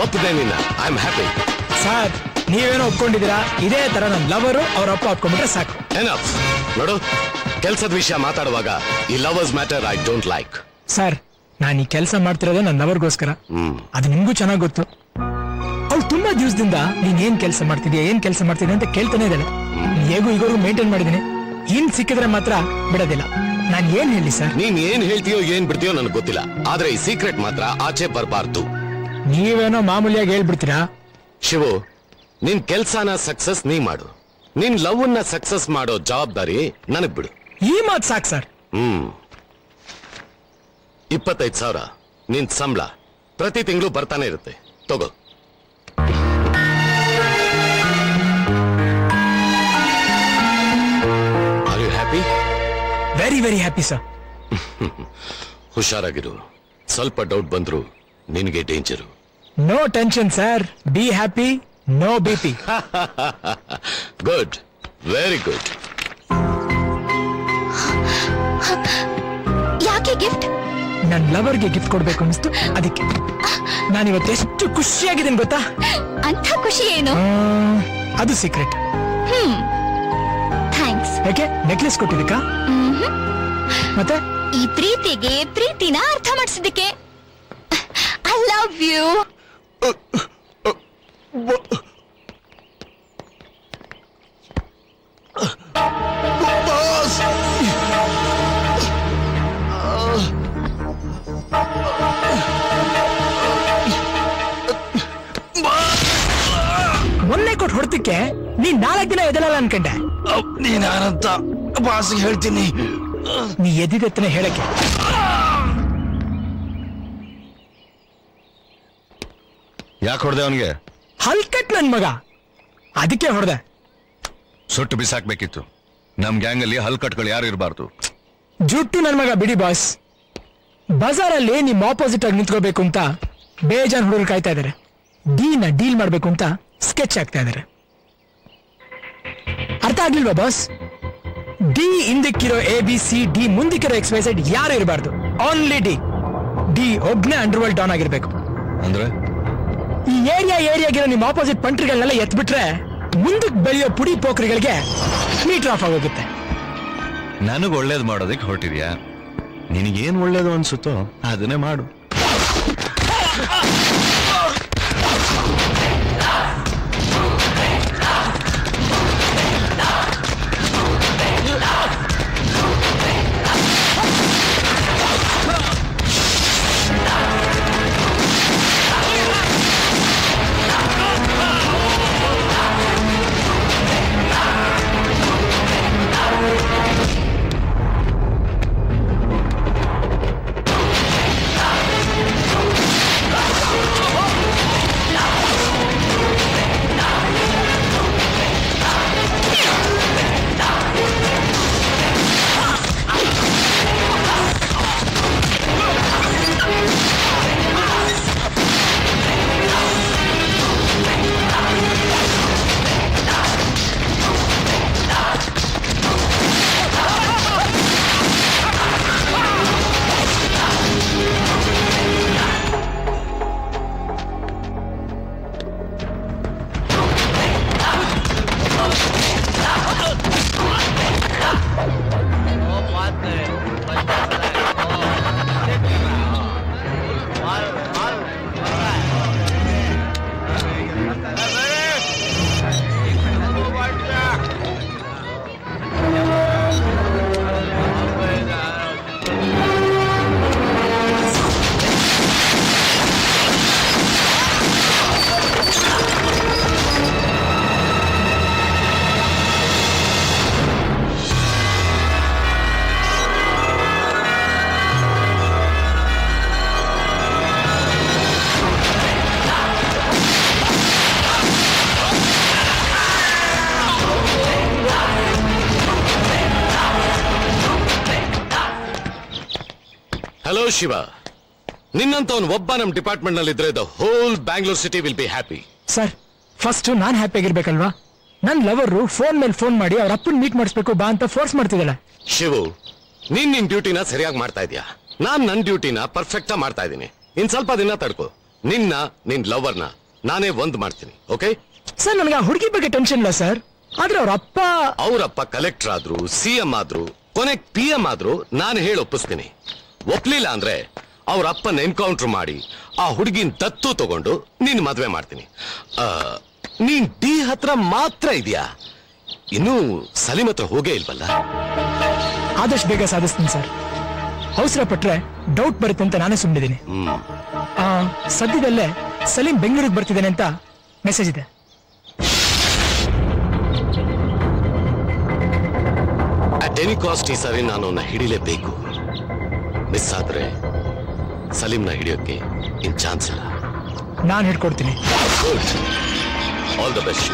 ಒಪ್ಪದೆ ನಿನ್ನ. I am happy. Sir ನೀವೇನೋ ಒಪ್ಕೊಂಡಿದ್ದೀರಾ, ಇದೇ ತರ ನನ್ನ ಲವರು ಅವ್ರ ಅಪ್ಪ ಒಪ್ಕೊಂಡ್ಬಿಟ್ರೆ ಸಾಕು. ಎನಫ್. ನೋಡು, ಕೆಲ್ಸದ ವಿಷಯ ಮಾತಾಡುವಾಗ ಈ lovers matter I don't like. Sir ನಾನು ಈ ಕೆಲಸ ಮಾಡ್ತಿರೋದು ನನ್ನ ಲವರ್ಗೋಸ್ಕರ. ಅದು ನಿಮ್ಗೂ ಚೆನ್ನಾಗಿ ಗೊತ್ತು. ಅವ್ಳು ತುಂಬಾ ದಿವಸದಿಂದ ನೀನ್ ಏನ್ ಕೆಲಸ ಮಾಡ್ತಿದ್ಯಾ ಅಂತ ಕೇಳ್ತಾನೆ ಇದ್ದಾಳೆ. ಹೇಗೂ ಈಗೋರ್ಗು ಮೇಂಟೈನ್ ಮಾಡಿದೀನಿ. ಇನ್ ಸಿಕ್ಕಿದ್ರೆ ಮಾತ್ರ ಬಿಡೋದಿಲ್ಲ. ನಾನ್ ಏನ್ ಹೇಳಿ ಸರ್? ನೀನ್ ಏನ್ ಹೇಳ್ತೀಯೋ ಏನ್ ಬಿಡ್ತೀಯೋ ನನಗೆ ಗೊತ್ತಿಲ್ಲ, ಆದ್ರೆ ಈ ಸೀಕ್ರೆಟ್ ಮಾತ್ರ ಆಚೆ ಬರಬಾರ್ದು. ನೀವೇನೋ ಮಾಮೂಲಿಯಾಗಿ ಹೇಳ್ಬಿಡ್ತೀರಾ. ಶಿವು, ನಿನ್ ಕೆಲ್ಸನ ಸಕ್ಸಸ್ ನೀ ಮಾಡು. ನಿನ್ ಲವ್ ನ ಸಕ್ಸಸ್ ಮಾಡೋ ಜವಾಬ್ದಾರಿ ನನಗ್ ಬಿಡು. ಈ ಮಾತು ಸಾಕು ಸರ್. 25,000 ನಿನ್ ಸಂಬಳ ಪ್ರತಿ ತಿಂಗಳು ಬರ್ತಾನೆ ಇರುತ್ತೆ. ತಗೋ. Are you happy? Very very happy sir. ಹುಷಾರಾಗಿರು. ಸ್ವಲ್ಪ ಡೌಟ್ ಬಂದ್ರು ನಿನಗೆ danger. No tension sir. Be happy, no BP. Good, very good. ಯಾಕೆ ಗಿಫ್ಟ್? ನನ್ ಲವರ್ಗೆ ಗಿಫ್ಟ್ ಕೊಡ್ಬೇಕು ಅನಿಸ್ತು, ಅದಕ್ಕೆ. ನಾನಿವತ್ತು ಎಷ್ಟು ಖುಷಿಯಾಗಿದ್ದೀನಿ ಗೊತ್ತಾ? ಅಂತ ಖುಷಿ ಏನು? ಅದು ಸೀಕ್ರೆಟ್. ಥ್ಯಾಂಕ್ಸ್. ಯಾಕೆ? ನೆಕ್ಲೆಸ್ ಕೊಟ್ಟಿದ್ದಕ್ಕ? ಮತ್ತೆ ಈ ಪ್ರೀತಿಗೆ ಪ್ರೀತಿನ ಅರ್ಥ ಮಾಡಿಸಿದ್ದಕ್ಕೆ. I love you. ಮೊನ್ನೆ ಕೊಟ್ಟು ಹೊಡ್ತಕ್ಕೆ ನೀನ್ 4 ದಿನ ಎದಲಲ್ಲ ಅನ್ಕಂಡೆ. ನೀನಾನಂತ ಬಾಸಿಗೆ ಹೇಳ್ತೀನಿ. ನೀ ಎದ್ದಿದ್ದೆತ್ತನೆ ಹೇಳಕ್ಕೆ. ಯಾಕೆ ಹೊಡೆದೆ ಅವನಿಗೆ? ಹಲ್ಕಟ್ ನನ್ ಮಗ, ಅದಕ್ಕೆ ಹೊಡೆದೆ. ಸುಟ್ಟು ಬಿಸಾಕ್ಬೇಕಿತ್ತು. ನಮ್ ಗ್ಯಾಂಗ್ ಅಲ್ಲಿ ಹಲ್ಕಟ್ಗಳು ಯಾರು ಇರಬಾರ್ದು. ಜುಟ್ಟು ನನ್ ಮಗ ಬಿಡಿ ಬಾಸ್. ಬಜಾರಲ್ಲಿ ನಿಮ್ ಆಪೋಸಿಟ್ ಆಗಿ ನಿಂತ್ಕೋಬೇಕು ಅಂತ ಬೇಜಾನ್ ಹುಡುಗರು ಕಾಯ್ತಾ ಇದಾರೆ. ಡಿನ ಡೀಲ್ ಮಾಡ್ಬೇಕು ಅಂತ ಸ್ಕೆಚ್ ಆಗ್ತಾ ಇದಾರೆ. ಅರ್ಥ ಆಗ್ಲಿಲ್ವಾ ಬಾಸ್? ಡಿ ಹಿಂದಕ್ಕಿರೋ ABC, ಡಿ ಮುಂದಕ್ಕಿರೋ XYZ ಯಾರು ಇರಬಾರ್ದು. ಓನ್ಲಿ ಡಿ ಒಬ್ನೇ ಅಂಡರ್ವರ್ಲ್ಡ್ ಡೌನ್ ಆಗಿರ್ಬೇಕು. ಅಂದ್ರೆ ಈ ಏರಿಯಾಗಿರೋ ನಿಮ್ ಆಪೋಸಿಟ್ ಪಂಟ್ರಿಗಳನ್ನೆಲ್ಲ ಎತ್ಬಿಟ್ರೆ ಮುಂದಕ್ಕೆ ಬೆಳೆಯೋ ಪುಡಿ ಪೋಖ್ರಿಗಳಿಗೆ ಮೀಟರ್ ಆಫ್ ಆಗೋಗುತ್ತೆ. ನನಗ್ ಒಳ್ಳೇದು ಮಾಡೋದಕ್ಕೆ ಹೊರಟಿದ್ಯಾ? ನಿನಗೇನ್ ಒಳ್ಳೇದು ಅನ್ಸುತ್ತೋ ಅದನ್ನೇ ಮಾಡು. ಹಲೋ ಶಿವ, ನಿನ್ನಂತವನ್ ಒಬ್ಬ ನಮ್ ಡಿಪಾರ್ಟ್ಮೆಂಟ್ ನಲ್ಲಿ ಇದ್ರೆ the whole Bangalore city will be happy. Sir, first ನಾನ್ ಹ್ಯಾಪಿ ಆಗಿರ್ಬೇಕಲ್ವಾ? ನನ್ ಲವರು ಫೋನ್ ಮೇಲೆ ಫೋನ್ ಮಾಡಿ ಅವ್ರ ಅಪ್ಪನ್ ಮೀಟ್ ಮಾಡಿಸ್ಬೇಕು ಬಾ ಅಂತ ಫೋರ್ಸ್ ಮಾಡ್ತಿದ್ದಾಳೆ. ಶಿವು, ನೀನ್ ನಿನ್ ಡ್ಯೂಟಿನ ಸರಿಯಾಗಿ ಮಾಡ್ತಾ ಇದೀಯಾ. ನಾನ್ ನನ್ ಡ್ಯೂಟಿನ ಪರ್ಫೆಕ್ಟ್ ಮಾಡ್ತಾ ಇದ್ದೀನಿ. ಇನ್ ಸ್ವಲ್ಪ ದಿನ ತಡ್ಕೋ, ನಿನ್ ಲವರ್ನ ನಾನೇ ಒಂದ್ ಮಾಡ್ತೀನಿ. ಓಕೆ ಸರ್ ನನಗೆ ಆ ಹುಡುಗಿ ಬಗ್ಗೆ ಟೆನ್ಷನ್ ಇಲ್ಲ ಸರ್, ಆದ್ರೆ ಅವ್ರ ಅಪ್ಪ ಅವರಪ್ಪ ಕಲೆಕ್ಟರ್ ಆದ್ರು, CM ಆದ್ರು, ಕೊನೆಗ್ PM ಆದ್ರು ನಾನು ಹೇಳಿ ಒಪ್ಪಿಸ್ತೀನಿ. ಒಪ್ಲಿಲ್ಲ ಅಂದ್ರೆ ಅವ್ರ ಅಪ್ಪನ ಎನ್ಕೌಂಟರ್ ಮಾಡಿ ಆ ಹುಡುಗಿನ ದತ್ತು ತಗೊಂಡು ನಿನ್ ಮದ್ವೆ ಮಾಡ್ತೀನಿ. ನೀನ್ ಡಿ ಹತ್ರ ಮಾತ್ರ ಇದೆಯಾ, ಇನ್ನೂ ಸಲೀಂ ಹತ್ರ ಹೋಗೇ ಇಲ್ವಲ್ಲ? ಆದಷ್ಟು ಬೇಗ ಸಾಧಿಸ್ತೀನಿ ಸರ್. ಅವಸರ ಪಟ್ರೆ ಡೌಟ್ ಬರುತ್ತೆ ಅಂತ ನಾನೇ ಸುಮ್ಮನಿದ್ದೀನಿ. ಸದ್ಯದಲ್ಲೇ ಸಲೀಂ ಬೆಂಗಳೂರಿಗೆ ಬರ್ತಿದ್ದೇನೆ ಅಂತ ಮೆಸೇಜ್ ಇದೆ. ಅಟ್ ಎನಿ ಕಾಸ್ಟ್ ಈ ಸಾರಿ ನಾನು ಅವನ್ನ ಹಿಡಿಲೇಬೇಕು. ಮಿಸ್ ಆದ್ರೆ ಸಲೀಂನ ಹಿಡಿಯೋಕೆ ಇನ್ ಚಾನ್ಸ್ ಇಲ್ಲ. ನಾನು ಹಿಡ್ಕೊಡ್ತೀನಿ. Good, all the best.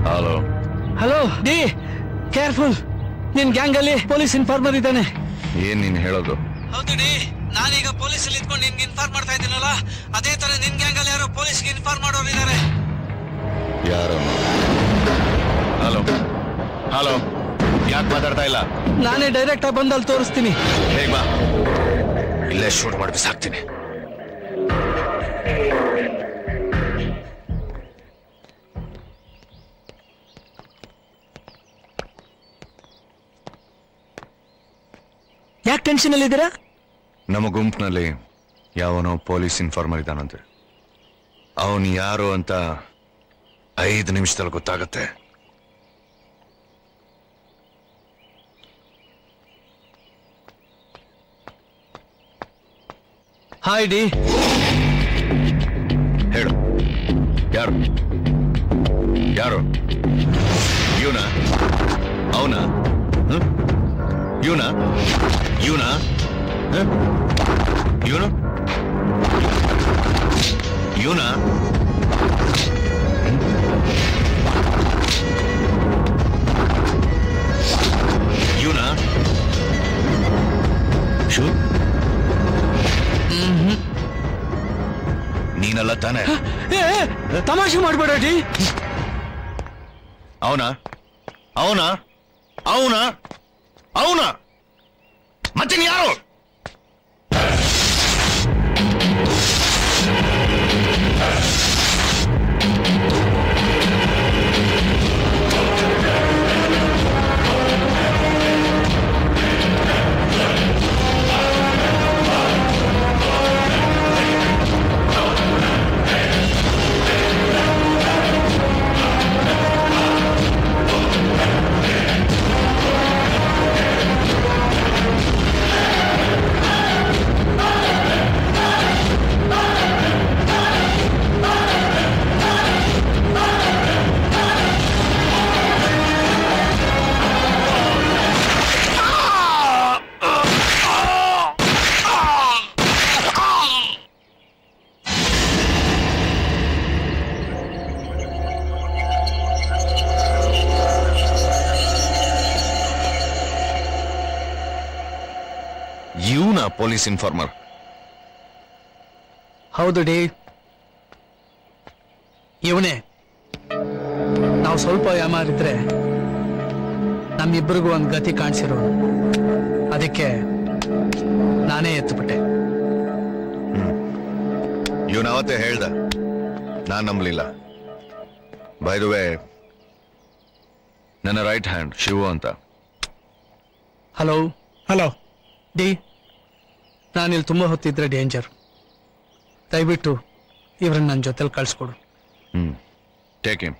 Hello hello D, careful. ನಿನ್ ಗ್ಯಾಂಗ್ ಅಲ್ಲಿ ಪೊಲೀಸ್ ಇನ್ಫಾರ್ಮರ್ ಇದ್ದಾನೆ. ಏನ್ ನೀನ್ ಹೇಳೋದು? ಹೌದು ಡಿ, ನಾನೀಗ ಪೊಲೀಸ್ ಅಲ್ಲಿ ಇದ್ಕೊಂಡು ನಿನ್ಗೆ ಇನ್ಫಾರ್ಮ್ ಮಾಡ್ತಾ ಇದ್ದೀನಲ್ಲ, ಅದೇ ತರ ನಿನ್ ಗ್ಯಾಂಗ್ ಅಲ್ಲಿ ಯಾರೋ ಪೊಲೀಸ್ಗೆ ಇನ್ಫಾರ್ಮ್ ಮಾಡೋರು ಇದ್ದಾರೆ. ಯಾರು? ಹಲೋ ಹಲೋ, ಯಾಕೆ ಮಾತಾಡ್ತಾ ಇಲ್ಲ? ನಾನೇ ಡೈರೆಕ್ಟ್ ಆಗಿ ಬಂದು ಅಲ್ಲಿ ತೋರಿಸ್ತೀನಿ. ಬೇಗ ಬಾ, ಇಲ್ಲೇ ಶೂಟ್ ಮಾಡಿ ಬಿಸಾಕ್ತೀನಿ. ಯಾಕೆ ಟೆನ್ಷನ್ ಅಲ್ಲಿ ಇದ್ದೀರಾ? ನಮ್ಮ ಗುಂಪಿನಲ್ಲಿ ಯಾವನೋ ಪೊಲೀಸ್ ಇನ್ಫಾರ್ಮರ್ ಇದ್ದಾನಂತೆ. ಅವನು ಯಾರು ಅಂತ 5 ನಿಮಿಷದಲ್ಲಿ ಗೊತ್ತಾಗತ್ತೆ. Hi D. ಹೇಳು, ಯಾರು ಯಾರು? ಇವನ? ಅವನ? ಇವನ? ಇವನ? ಇವನು? ಇವನ? ಇವನ? ಶೂ? ನೀನಲ್ಲ ತಾನೆ? ತಮಾಷೆ ಮಾಡ್ಬೇಡ ಡಿ. ಅವನ? ಅವನ? ಅವನ? ಅವನ? ಮತ್ತೆ ಯಾರು? ಇವನ ಪೊಲೀಸ್ ಇನ್ಫಾರ್ಮರ್? ಹೌದು ಡಿ, ಇವನೇ. ನಾವು ಸ್ವಲ್ಪ ಯಾಮಾರಿದ್ರೆ ನಮ್ಮಿಬ್ಬರಿಗೂ ಒಂದು ಗತಿ ಕಾಣಿಸಿರೋನು. ಅದಕ್ಕೆ ನಾನೇ ಎತ್ತುಬಿಟ್ಟೆ. ಇವನ ಅವತ್ತೇ ಹೇಳ್ದ, ನಾನ್ ನಂಬಲಿಲ್ಲ. ಬೈ ದ ವೇ, ನನ್ನ ರೈಟ್ ಹ್ಯಾಂಡ್ ಶಿವು ಅಂತ. ಹಲೋ ಹಲೋ ಡಿ, ನಾನಿಲ್ಲಿ ತುಂಬ ಹೊತ್ತಿದ್ರೆ ಡೇಂಜರ್. ದಯವಿಟ್ಟು ಇವ್ರನ್ನ ನನ್ನ ಜೊತೆಲಿ ಕಳ್ಸ್ಕೊಡು. Take him.